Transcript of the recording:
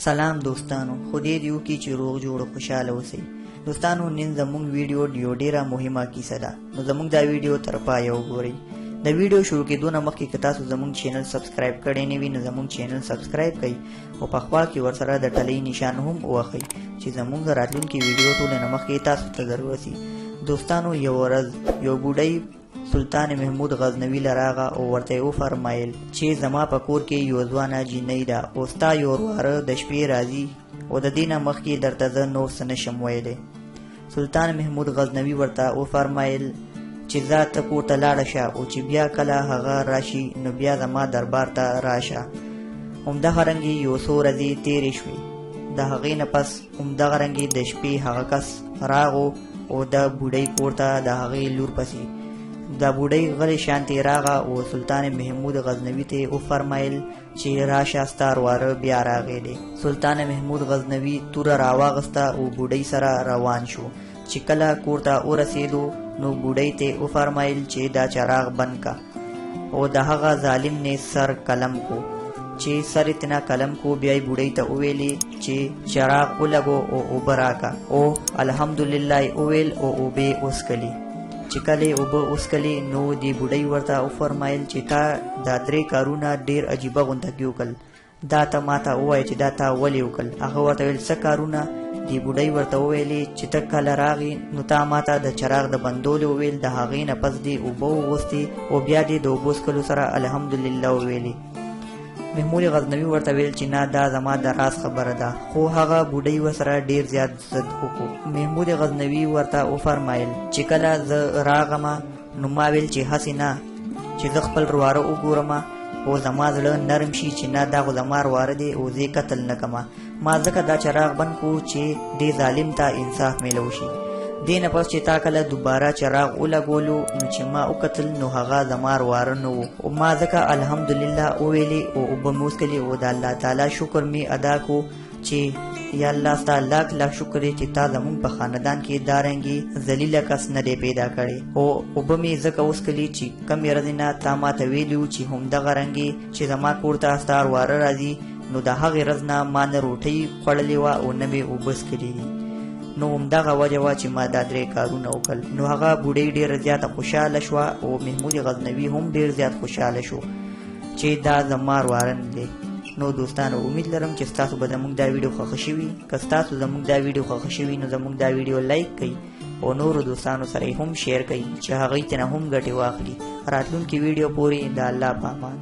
سلام دوستانو، خدای دې وکړي چې روغ جوړ او خوشاله اوسئ. دوستانو، نن زموږ ویډیو یو ډیره مهمه کیسه ده، نو زموږ دا ویډیو تر پایه وګورئ. د ویډیو شروع کېدو نه مخکې که تاسو زموږ چینل سبسکرایب کړی نه وي نو زموږ چینل سبسکرایب کړئ او په خوا کې ورسره د ټلۍ نشان هم ووهئ چې زموږ راتلونکي ویډیو ټول نه مخکې تاسو ته در ورسي. دوستانو، یو ورځ یو بوډۍ سلطان محمود غزنوي لراغه او ورته وفرمایل چې زما په کور کې یو ځوانه جینۍ ده او ستا یو ورواره د شپې راځي او د دې نه مخکې درته زه نور څه نشم ویلی. سلطان محمود غزنوي ورته وفرمایل چې ځه ته کور ته لاړه شه او چې بیا کله هغه راشي نو بیا زما دربار ته راشه. همدغه رنګې یو څو ورځې تېرې شوې. د هغې نه پس همدغه رنګې د شپې هغه کس راغو او د بوډۍ کور ته د هغې لور پسې. د بوډۍ غلی شانتې راغه او سلطان محمود غزنوي ته وفرمایل چې راشه ستا ورواره بیا راغی دی. سلطان محمود غزنوي توره راواغسته او بوډۍ سره روان شو. چې کله کور ته ورسېدو نو بوډۍ ته وفرمایل چې دا چراغ بند که او د هغه ظالم نه سر قلم کو. چې سر اتنا قلم کو بیا یې بوډۍ ته وویلې چې چراغ ولګو او اوبه راکه او الحمدلله یې وویل او اوبه وڅښلې. چې کله اوبه وڅښلې نو دې بوډۍ ورته وفرمایل چې تا دا درې کارونه ډېر عجیبه غونته کې وکړل، دا ته ماته ووایه چې دا تا ولې وکړل. هغه ورته ویل څه کارونه؟ دې بوډۍ ورته وویلې چې ته کله راغې نو تا ماته د چراغ د بندولو وویل، د هغې نه پس دې اوبه وغوښتې او بیا دې د اوبو څښلو سره الحمدلله وویلې. محمود غزنوي ورته ویل چې نه، دا زما د راز خبره ده، خو هغه بوډۍ ورسره ډېر زیات ضد وکړو. محمود غزنوي ورته وفرمایل چې کله زه راغمه نو ما ویل چې هسې نه چې زه خپل ورواره وګورم او زما زړه نرم شي چې نه دا خو زما ورواره دی او زه یې قتل نه کړم. ما ځکه دا چراغ بند کړو چې دې ظالم ته انصاف میلو شي. دې نه پس چې تا کله دوباره چراغ ولګولو نو چې ما وکتل نو هغه زما ورواره نه و او ما ځکه الحمدلله وویلې او اوبه مې وڅښلې او د الله تعالی شکر مې ادا کو چې یا الله ستا لاک لاک شکر دی چې تا زموږ په خاندان کې دارنګې ذلیله کس نه دی پیدا کړی او اوبه مې ځکه وڅښلې چې کمې ورځې نه تا ماته ویلي وو چې همدغه رنګې چې زما کور ته ستا ورواره راځي نو د هغې ورځ نه ما نه روټۍ خوړلې وه او نه مې اوبه څښلې دي. نو همدغه وجه وه چې ما دا درې کارونه وکړل. نو هغه بوډۍ ډېره زیاته خوشحاله شوه او محمود غزنوي هم ډېر زیات خوشحاله شو چې دا زما ورواره نه دی. نو دوستانو، امید لرم چې ستاسو به زموږ دا ویډیو خوښه شوي. که ستاسو زموږ دا ویډیو خوښه شوي نو زموږ دا ویډیو لایک کړئ او نورو دوستانو سره یې هم شیر کړئ چې هغوی ترې هم ګټې واخلي. راتلونکي ویډیو پورې د الله په امان.